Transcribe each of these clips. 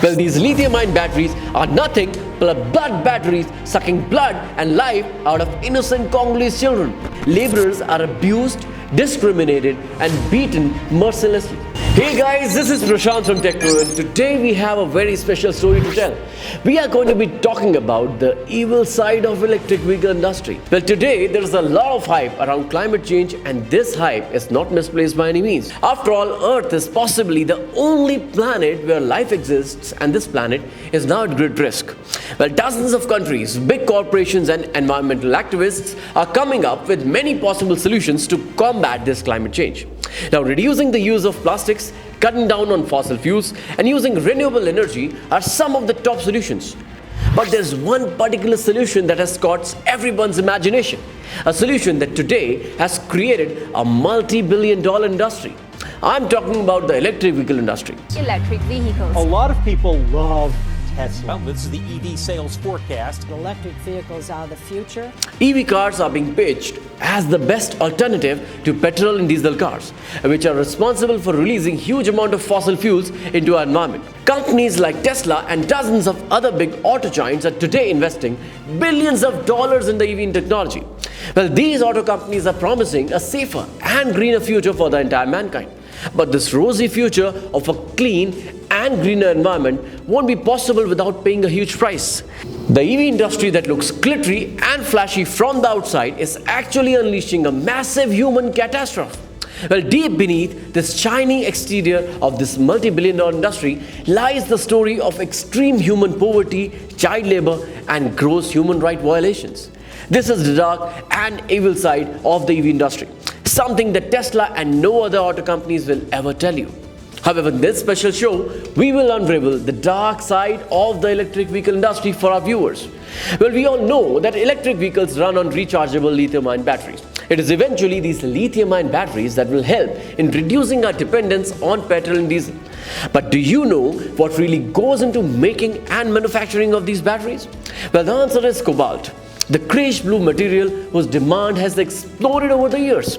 Well, these lithium-ion batteries are nothing but blood batteries sucking blood and life out of innocent Congolese children. Laborers are abused, discriminated, and beaten mercilessly. Hey guys, this is Prashant from Techno, and today we have a very special story to tell. We are going to be talking about the evil side of electric vehicle industry. Well, today there is a lot of hype around climate change, and this hype is not misplaced by any means. After all, Earth is possibly the only planet where life exists, and this planet is now at great risk. Well, dozens of countries, big corporations, and environmental activists are coming up with many possible solutions to combat this climate change. Now, reducing the use of plastics, cutting down on fossil fuels, and using renewable energy are some of the top solutions. But there's one particular solution that has caught everyone's imagination. A solution that today has created a multi-billion-dollar industry. I'm talking about the electric vehicle industry. Electric vehicles. A lot of people love Tesla. Well, this is the EV sales forecast. Electric vehicles are the future. EV cars are being pitched as the best alternative to petrol and diesel cars, which are responsible for releasing huge amount of fossil fuels into our environment. Companies like Tesla and dozens of other big auto giants are today investing billions of dollars in the EV technology. Well, these auto companies are promising a safer and greener future for the entire mankind. But this rosy future of a clean and greener environment won't be possible without paying a huge price. The EV industry that looks glittery and flashy from the outside is actually unleashing a massive human catastrophe. Well, deep beneath this shiny exterior of this multi-billion-dollar industry lies the story of extreme human poverty, child labor, and gross human rights violations. This is the dark and evil side of the EV industry, something that Tesla and no other auto companies will ever tell you. However, in this special show, we will unravel the dark side of the electric vehicle industry for our viewers. Well, we all know that electric vehicles run on rechargeable lithium-ion batteries. It is eventually these lithium-ion batteries that will help in reducing our dependence on petrol and diesel. But do you know what really goes into making and manufacturing of these batteries? Well, the answer is cobalt, the grayish blue material whose demand has exploded over the years.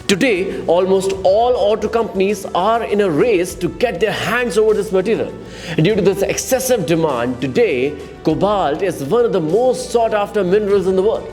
Today, almost all auto companies are in a race to get their hands over this material. Due to this excessive demand, today, cobalt is one of the most sought after minerals in the world.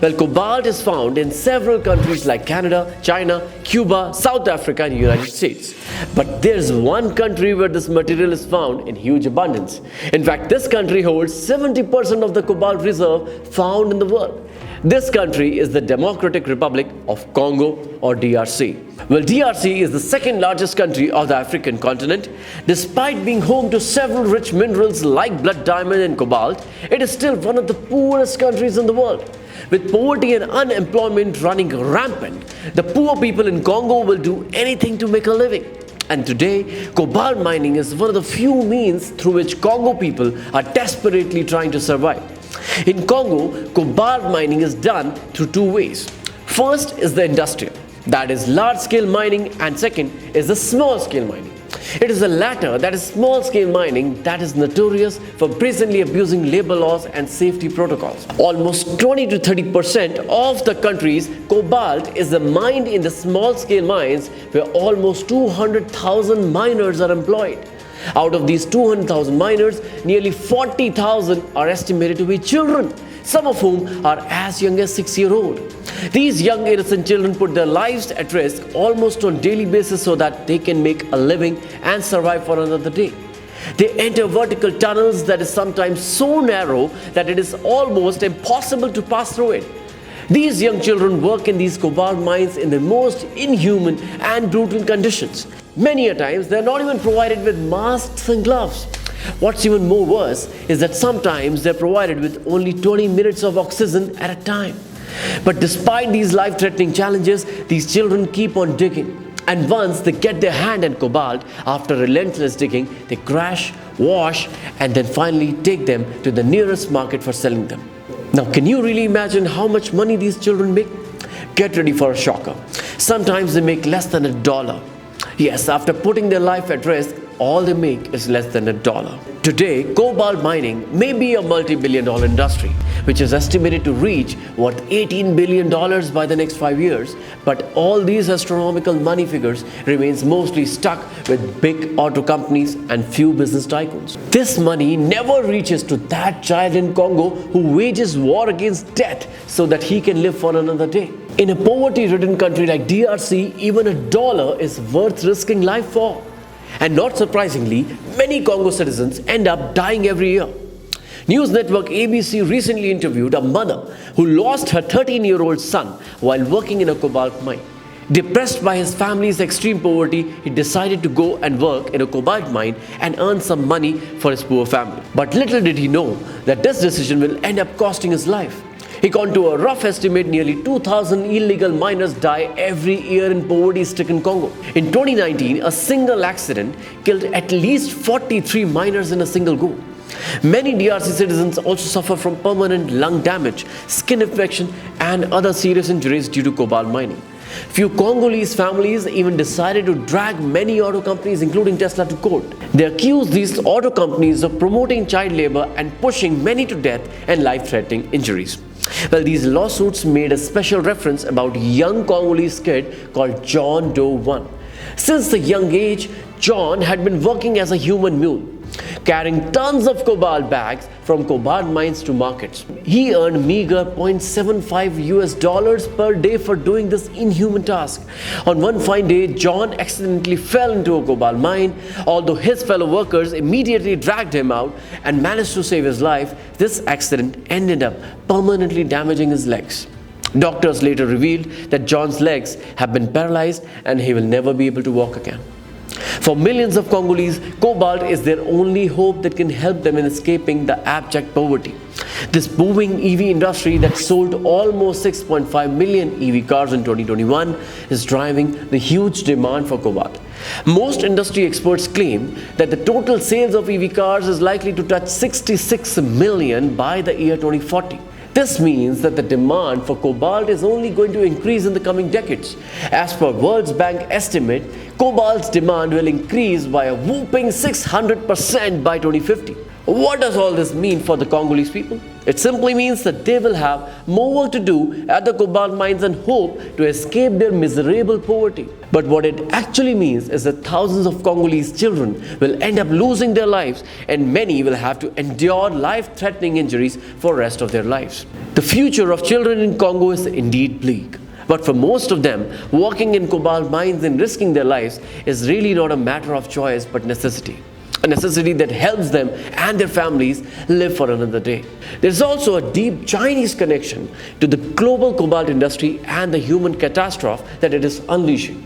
Well, cobalt is found in several countries like Canada, China, Cuba, South Africa, and the United States. But there's one country where this material is found in huge abundance. In fact, this country holds 70% of the cobalt reserve found in the world. This country is the Democratic Republic of Congo, or DRC. Well, DRC is the second largest country of the African continent. Despite being home to several rich minerals like blood diamond and cobalt, it is still one of the poorest countries in the world. With poverty and unemployment running rampant, the poor people in Congo will do anything to make a living. And today, cobalt mining is one of the few means through which Congo people are desperately trying to survive. In Congo, cobalt mining is done through two ways. First is the industrial, that is large-scale mining, and second is the small-scale mining. It is the latter, that is small-scale mining, that is notorious for brazenly abusing labor laws and safety protocols. Almost 20 to 30% of the country's cobalt is mined in the small-scale mines, where almost 200,000 miners are employed. Out of these 200,000 miners, nearly 40,000 are estimated to be children, some of whom are as young as 6-year-old. These young innocent children put their lives at risk almost on a daily basis so that they can make a living and survive for another day. They enter vertical tunnels that is sometimes so narrow that it is almost impossible to pass through it. These young children work in these cobalt mines in the most inhuman and brutal conditions. Many a times, they are not even provided with masks and gloves. What's even more worse is that sometimes they're provided with only 20 minutes of oxygen at a time. But despite these life-threatening challenges, these children keep on digging. And once they get their hand on cobalt, after relentless digging, they crash, wash, and then finally take them to the nearest market for selling them. Now, can you really imagine how much money these children make? Get ready for a shocker. Sometimes they make less than $1. Yes, after putting their life at risk, all they make is less than $1. Today, cobalt mining may be a multi-billion-dollar industry, which is estimated to reach worth $18 billion by the next 5 years. But all these astronomical money figures remains mostly stuck with big auto companies and few business tycoons. This money never reaches to that child in Congo who wages war against death so that he can live for another day. In a poverty-ridden country like DRC, even $1 is worth risking life for. And not surprisingly, many Congo citizens end up dying every year. News network ABC recently interviewed a mother who lost her 13-year-old son while working in a cobalt mine. Depressed by his family's extreme poverty, he decided to go and work in a cobalt mine and earn some money for his poor family. But little did he know that this decision will end up costing his life. He got to a rough estimate nearly 2,000 illegal miners die every year in poverty-stricken Congo. In 2019, a single accident killed at least 43 miners in a single go. Many DRC citizens also suffer from permanent lung damage, skin infection, and other serious injuries due to cobalt mining. Few Congolese families even decided to drag many auto companies, including Tesla, to court. They accused these auto companies of promoting child labor and pushing many to death and life-threatening injuries. Well, these lawsuits made a special reference about a young Congolese kid called John Doe 1. Since the young age, John had been working as a human mule, carrying tons of cobalt bags from cobalt mines to markets. He earned meager $0.75 per day for doing this inhuman task. On one fine day, John accidentally fell into a cobalt mine. Although his fellow workers immediately dragged him out and managed to save his life, this accident ended up permanently damaging his legs. Doctors later revealed that John's legs have been paralyzed and he will never be able to walk again. For millions of Congolese, cobalt is their only hope that can help them in escaping the abject poverty. This booming EV industry that sold almost 6.5 million EV cars in 2021 is driving the huge demand for cobalt. Most industry experts claim that the total sales of EV cars is likely to touch 66 million by the year 2040. This means that the demand for cobalt is only going to increase in the coming decades. As per World Bank estimate, cobalt's demand will increase by a whooping 600% by 2050. What does all this mean for the Congolese people? It simply means that they will have more work to do at the cobalt mines and hope to escape their miserable poverty. But what it actually means is that thousands of Congolese children will end up losing their lives and many will have to endure life-threatening injuries for the rest of their lives. The future of children in Congo is indeed bleak. But for most of them, working in cobalt mines and risking their lives is really not a matter of choice but necessity. A necessity that helps them and their families live for another day. There's also a deep Chinese connection to the global cobalt industry and the human catastrophe that it is unleashing.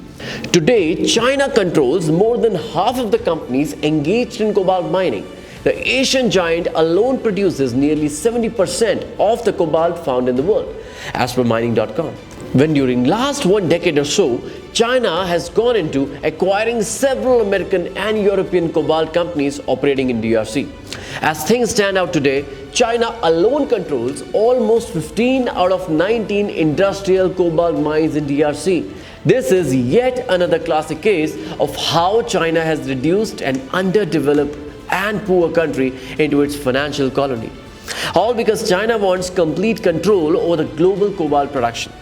Today, China controls more than half of the companies engaged in cobalt mining. The Asian giant alone produces nearly 70% of the cobalt found in the world, as per mining.com. When during last 1 decade or so, China has gone into acquiring several American and European cobalt companies operating in DRC. As things stand out today, China alone controls almost 15 out of 19 industrial cobalt mines in DRC. This is yet another classic case of how China has reduced an underdeveloped and poor country into its financial colony. All because China wants complete control over the global cobalt production.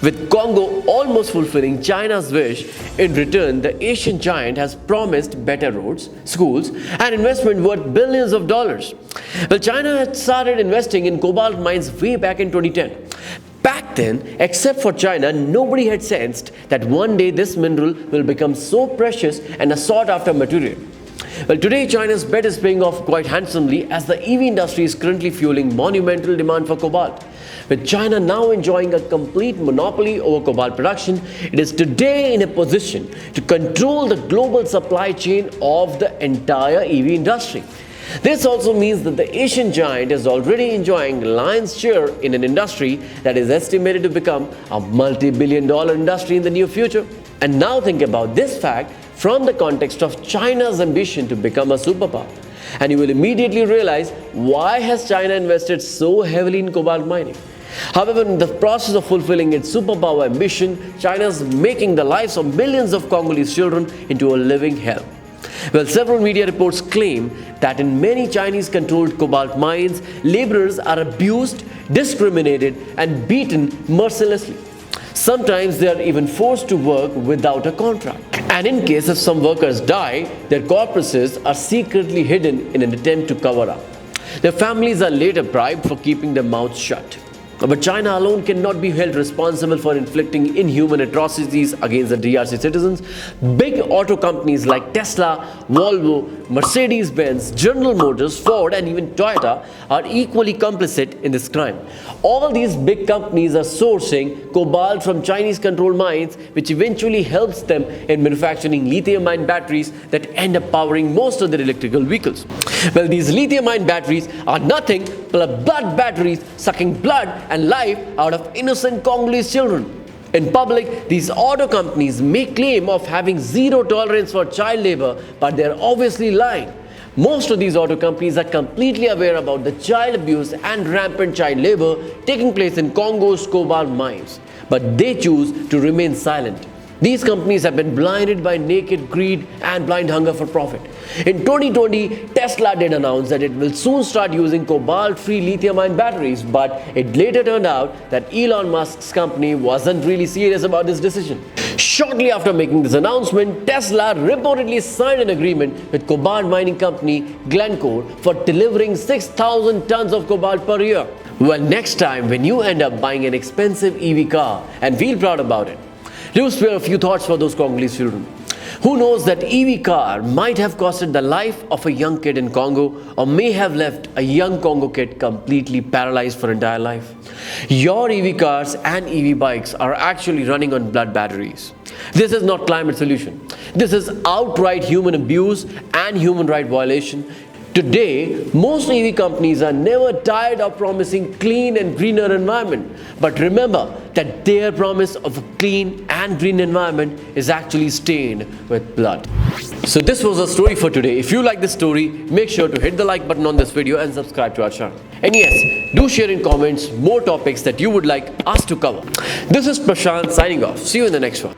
With Congo almost fulfilling China's wish, in return, the Asian giant has promised better roads, schools, and investment worth billions of dollars. Well, China had started investing in cobalt mines way back in 2010. Back then, except for China, nobody had sensed that one day this mineral will become so precious and a sought-after material. Well, today China's bet is paying off quite handsomely as the EV industry is currently fueling monumental demand for cobalt. With China now enjoying a complete monopoly over cobalt production, it is today in a position to control the global supply chain of the entire EV industry. This also means that the Asian giant is already enjoying lion's share in an industry that is estimated to become a multi-billion-dollar industry in the near future. And now think about this fact from the context of China's ambition to become a superpower. And you will immediately realize why has China invested so heavily in cobalt mining. However, in the process of fulfilling its superpower ambition, China is making the lives of millions of Congolese children into a living hell. Well, several media reports claim that in many Chinese-controlled cobalt mines, laborers are abused, discriminated, and beaten mercilessly. Sometimes they are even forced to work without a contract. And in case if some workers die, their corpses are secretly hidden in an attempt to cover up. Their families are later bribed for keeping their mouths shut. But China alone cannot be held responsible for inflicting inhuman atrocities against the DRC citizens. Big auto companies like Tesla, Volvo, Mercedes-Benz, General Motors, Ford, and even Toyota are equally complicit in this crime. All these big companies are sourcing cobalt from Chinese-controlled mines, which eventually helps them in manufacturing lithium-ion batteries that end up powering most of their electrical vehicles. Well, these lithium-ion batteries are nothing but blood batteries sucking blood and life out of innocent Congolese children. In public, these auto companies make claim of having zero tolerance for child labor, but they are obviously lying. Most of these auto companies are completely aware about the child abuse and rampant child labor taking place in Congo's cobalt mines, but they choose to remain silent. These companies have been blinded by naked greed and blind hunger for profit. In 2020, Tesla did announce that it will soon start using cobalt-free lithium-ion batteries, but it later turned out that Elon Musk's company wasn't really serious about this decision. Shortly after making this announcement, Tesla reportedly signed an agreement with cobalt mining company Glencore for delivering 6,000 tons of cobalt per year. Well, next time when you end up buying an expensive EV car and feel proud about it, do spare a few thoughts for those Congolese children. Who knows that EV car might have costed the life of a young kid in Congo, or may have left a young Congo kid completely paralyzed for entire life. Your EV cars and EV bikes are actually running on blood batteries. This is not climate solution. This is outright human abuse and human right violation. Today, most EV companies are never tired of promising clean and greener environment. But remember that their promise of a clean and green environment is actually stained with blood. So this was our story for today. If you like this story, make sure to hit the like button on this video and subscribe to our channel. And yes, do share in comments more topics that you would like us to cover. This is Prashant signing off. See you in the next one.